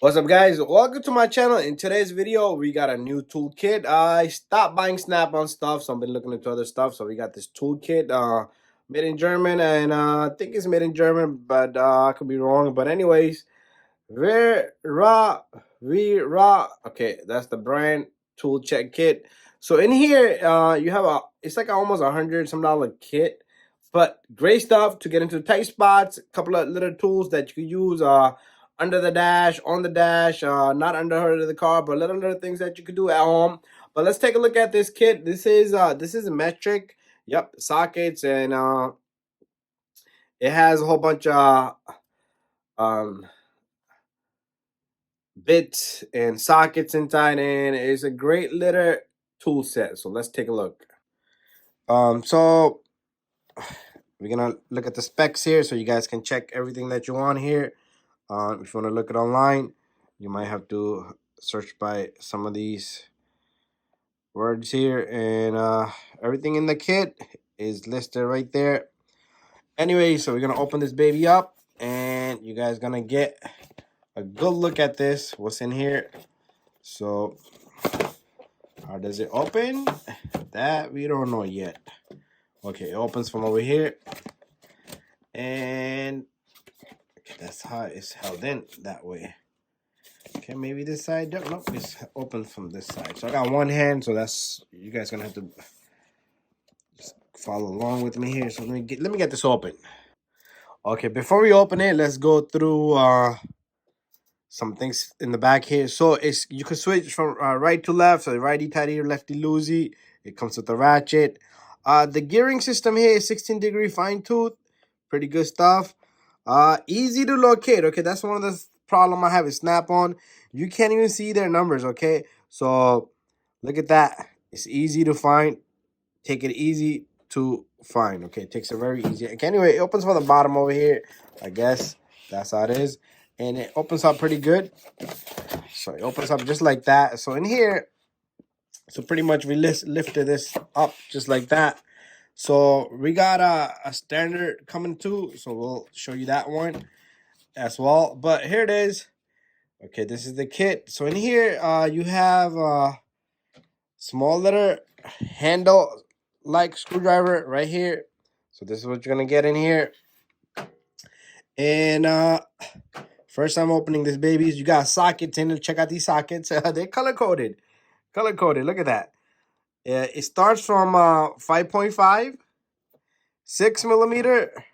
What's up, guys? Welcome to my channel. In today's video, we got a new toolkit. I stopped buying Snap-on stuff, so I've been looking into other stuff. So we got this toolkit, made in German, and I think it's made in German, but I could be wrong. But anyways, WERA. Okay, that's the brand tool check kit. So in here, you have it's like almost $100 kit, but great stuff to get into tight spots. A couple of little tools that you could use under the dash, on the dash, not under the hood of the car, but little things that you could do at home. But let's take a look at this kit. This is a metric. Yep, sockets, and it has a whole bunch of um bits and sockets inside, and it's a great little tool set. So let's take a look. So we're gonna look at the specs here, so you guys can check everything that you want here. If you want to look it online, you might have to search by some of these words here, and everything in the kit is listed right there. Anyway, so we're gonna open this baby up, and you guys gonna get a good look at this, what's in here. So how does it open? That we don't know yet. Okay, it opens from over here, and that's how it's held in that way. Okay, maybe this side. Nope, it's open from this side. So I got one hand, so that's, you guys gonna have to just follow along with me here. So let me get this open. Okay, before we open it, let's go through some things in the back here. So it's, you can switch from right to left, so righty tighty, lefty loosey. It comes with the ratchet. The gearing system here is 16-degree fine tooth, pretty good stuff. Easy to locate. Okay, that's one of the problem I have is Snap-on. You can't even see their numbers. Okay, so look at that. It's easy to find. Take it easy to find. Okay, it takes it very easy. Okay, anyway, it opens from the bottom over here. I guess that's how it is, and it opens up pretty good. So it opens up just like that. So in here, so pretty much we lifted this up just like that. So we got a standard coming too, so we'll show you that one as well. But here it is. Okay, this is the kit. So in here, you have a small little handle like screwdriver right here. So this is what you're gonna get in here. And first I'm opening this baby. You got sockets in it. Check out these sockets. They're color coded. Color coded. Look at that. It starts from 5.5, 6 millimeter,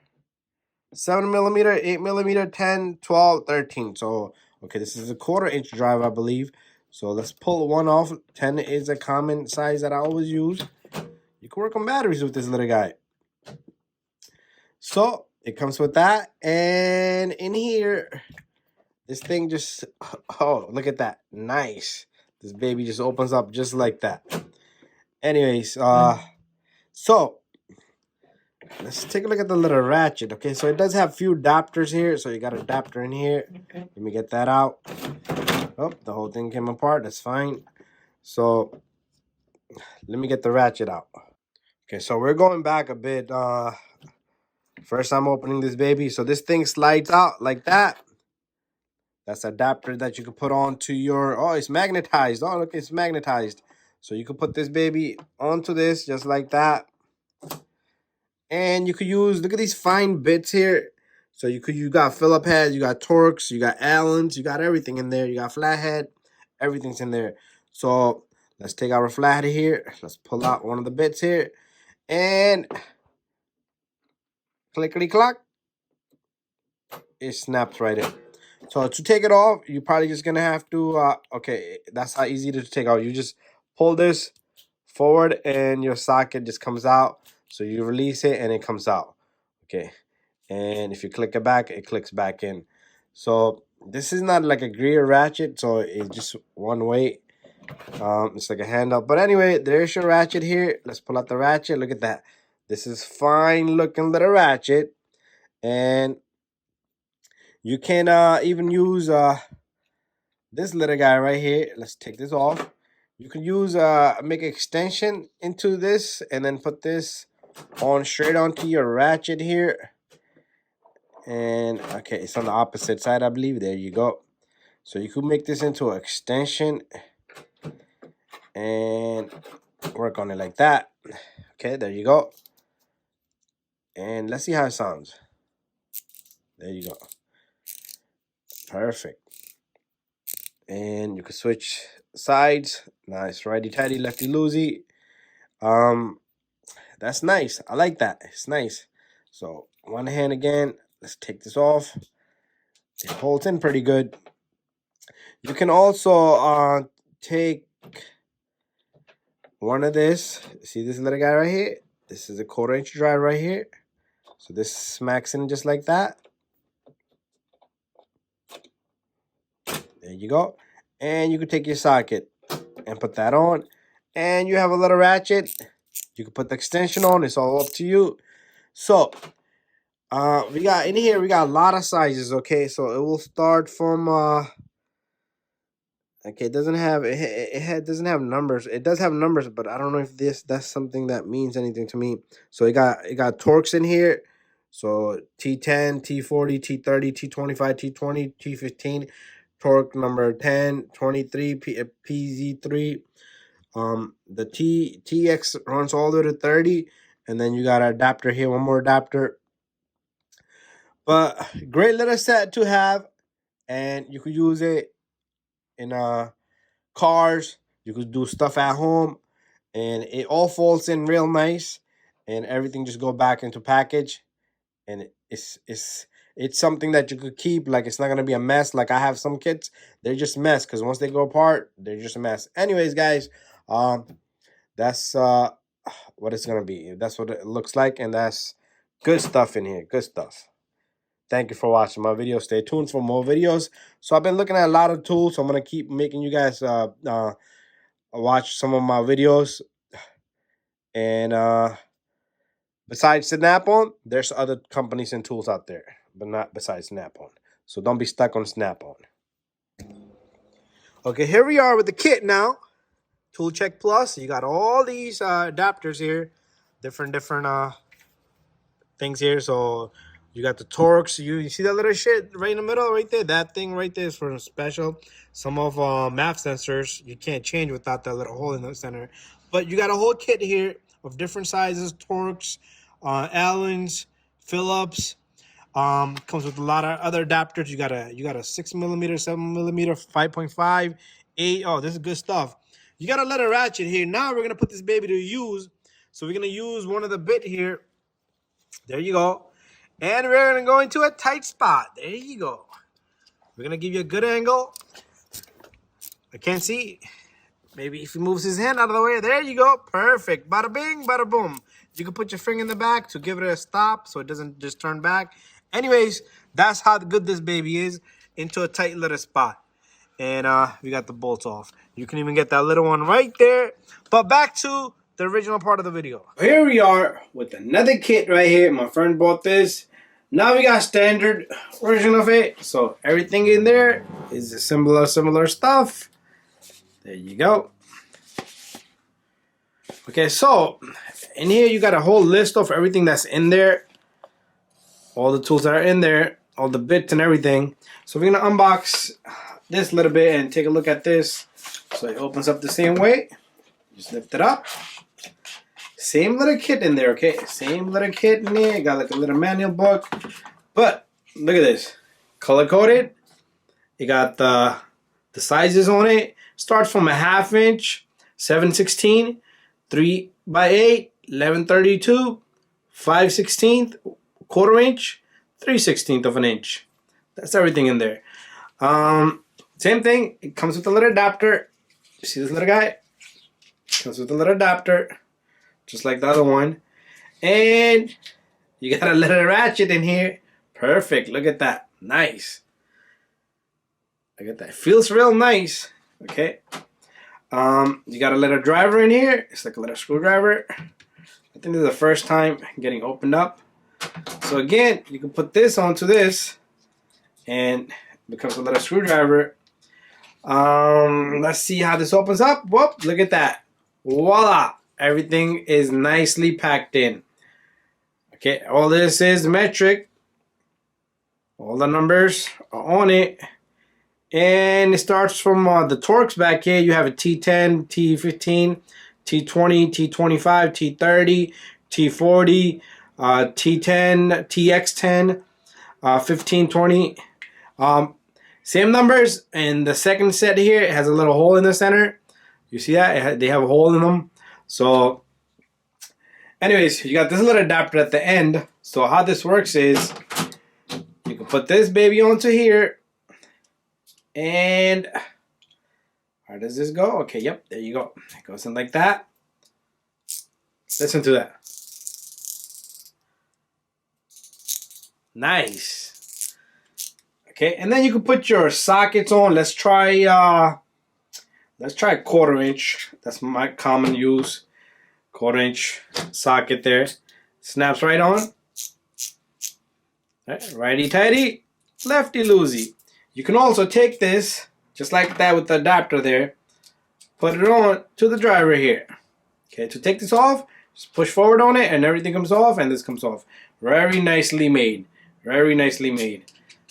7 millimeter, 8 millimeter, 10, 12, 13. So okay, this is a 1/4 inch drive, I believe. So let's pull one off. 10 is a common size that I always use. You can work on batteries with this little guy. So it comes with that, and in here, this thing just, oh, look at that. Nice. This baby just opens up just like that. Anyways, so let's take a look at the little ratchet. Okay, so it does have few adapters here. So you got an adapter in here. Let me get that out. Oh, the whole thing came apart. That's fine. So let me get the ratchet out. Okay, so we're going back a bit. First I'm opening this baby. So this thing slides out like that. That's an adapter that you can put on to your, oh, it's magnetized. Oh, look, it's magnetized. So you can put this baby onto this just like that. And you could use, look at these fine bits here. So you got Phillip heads, you got Torx, you got Allens, you got everything in there. You got flathead, everything's in there. So let's take our flathead here. Let's pull out one of the bits here. And clickety clock. It snaps right in. So to take it off, you're probably just gonna have to okay, that's how easy it is to take out. You just pull this forward and your socket just comes out. So you release it and it comes out. Okay, and if you click it back, it clicks back in. So this is not like a gear ratchet, so it's just one way. It's like a handle. But anyway, there's your ratchet here. Let's pull out the ratchet. Look at that. This is fine looking little ratchet, and you can even use this little guy right here. Let's take this off. You can use make an extension into this and then put this on straight onto your ratchet here. And okay, it's on the opposite side, I believe. There you go. So you could make this into an extension and work on it like that. Okay, there you go. And let's see how it sounds. There you go. Perfect. And you can switch sides. Nice, righty tighty, lefty loosey. That's nice. I like that. It's nice. So one hand again. Let's take this off. It holds in pretty good. You can also take one of this. See this little guy right here? This is a 1/4 inch drive right here. So this smacks in just like that. There you go. And you can take your socket and put that on. And you have a little ratchet. You can put the extension on. It's all up to you. So we got in here, we got a lot of sizes, okay? So it will start from okay, it doesn't have it doesn't have numbers. It does have numbers, but I don't know if that's something that means anything to me. So it got torques in here. So T10, T40, T30, T25, T20, T15, torque number 10, 23, PZ3. The TX runs all the way to 30, and then you got an adapter here, one more adapter. But great little set to have, and you could use it in cars. You could do stuff at home, and it all folds in real nice, and everything just go back into package, and it's something that you could keep. Like, it's not gonna be a mess. Like, I have some kits, they're just mess because once they go apart, they're just a mess. Anyways, guys, that's what it's gonna be. That's what it looks like, and that's good stuff in here. Good stuff. Thank you for watching my video. Stay tuned for more videos. So I've been looking at a lot of tools. So I'm gonna keep making you guys watch some of my videos. And besides Snap-on, there's other companies and tools out there, but not besides Snap-on. So don't be stuck on Snap-on. Okay, here we are with the kit now. Tool Check Plus. You got all these adapters here, different things here. So you got the torques. You see that little shit right in the middle, right there? That thing right there is for special. Some of MAF sensors you can't change without that little hole in the center. But you got a whole kit here of different sizes, torques, Allens, Phillips. Comes with a lot of other adapters. You got a 6mm, 7mm, 5.5, 8. Oh, this is good stuff. You got a little ratchet here. Now we're gonna put this baby to use. So we're gonna use one of the bit here. There you go. And we're going to go into a tight spot. There you go. We're going to give you a good angle. I can't see. Maybe if he moves his hand out of the way. There you go. Perfect. Bada bing, bada boom. You can put your finger in the back to give it a stop so it doesn't just turn back. Anyways, that's how good this baby is, into a tight little spot. And we got the bolts off. You can even get that little one right there. But back to the original part of the video. Here we are with another kit right here. My friend bought this. Now we got standard version of it. So everything in there is similar stuff. There you go. Okay, so in here you got a whole list of everything that's in there. All the tools that are in there, all the bits and everything. So we're gonna unbox this little bit and take a look at this. So it opens up the same way. Just lift it up. Same little kit in there, okay? Same little kit in there. Got like a little manual book. But look at this. Color coded. You got the sizes on it. Starts from a 1/2 inch, 7/16, 3x8, 11/32, 5/16, 1/4 inch, 3/16 of an inch. That's everything in there. Same thing. It comes with a little adapter. You see this little guy? Comes with a little adapter, just like the other one. And you got a little ratchet in here. Perfect. Look at that. Nice. Look at that. Feels real nice. Okay. You got a little driver in here. It's like a little screwdriver. I think this is the first time getting opened up. So again, you can put this onto this and it becomes a little screwdriver. Let's see how this opens up. Whoop, look at that. Voila. Everything is nicely packed in. Okay, all this is metric. All the numbers are on it. And it starts from the Torx back here. You have a T10, T15, T20, T25, T30, T40, T10, TX10, 15, 20. Same numbers. And the second set here, it has a little hole in the center. You see that? They have a hole in them. So, anyways, you got this little adapter at the end. So how this works is, you can put this baby onto here. And how does this go? Okay, yep, there you go. It goes in like that. Listen to that. Nice. Okay, and then you can put your sockets on. Let's try 1/4 inch. That's my common use. 1/4 inch socket there. Snaps right on. Righty tighty, lefty loosey. You can also take this, just like that with the adapter there, put it on to the driver here. Okay, to take this off, just push forward on it and everything comes off and this comes off. Very nicely made. Very nicely made.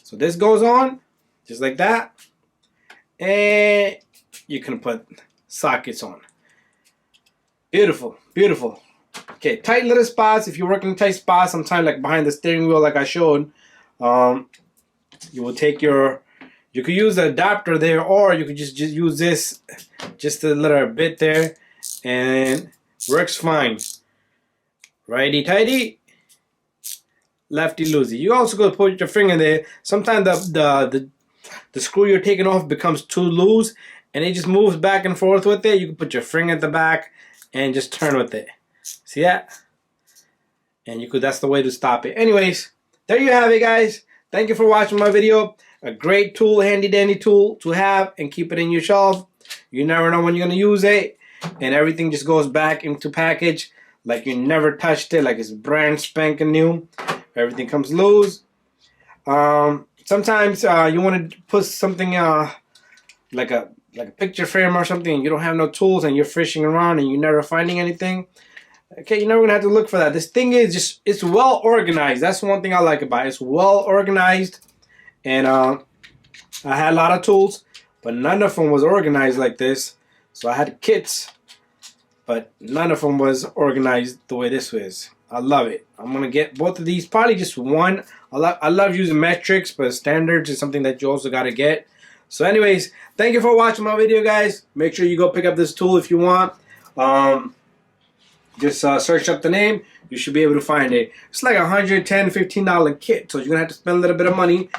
So this goes on, just like that. And you can put sockets on. Beautiful, beautiful. Okay, tight little spots. If you're working in tight spots, sometimes like behind the steering wheel like I showed, you will take your, you could use the adapter there, or you could just use this, just a little bit there, and works fine. Righty tighty, lefty loosey. You also could put your finger there. Sometimes the screw you're taking off becomes too loose, and it just moves back and forth with it. You can put your finger at the back and just turn with it. See that? And you could, that's the way to stop it. Anyways, there you have it, guys. Thank you for watching my video. A great tool, handy dandy tool to have and keep it in your shelf. You never know when you're going to use it. And everything just goes back into package like you never touched it, like it's brand spanking new. Everything comes loose. Sometimes you want to put something like a picture frame or something, and you don't have no tools and you're fishing around and you're never finding anything. Okay, you're never gonna have to look for that. This thing is just, it's well organized. That's one thing I like about it. It's well organized. And I had a lot of tools, but none of them was organized like this. So I had kits, but none of them was organized the way this was. I love it. I'm gonna get both of these, probably just one. I love using metrics, but standards is something that you also gotta get. So anyways, thank you for watching my video, guys. Make sure you go pick up this tool if you want. Just search up the name. You should be able to find it. It's like $110, $15 kit, so you're gonna have to spend a little bit of money.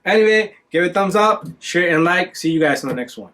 Anyway, give it a thumbs up, share and like. See you guys in the next one.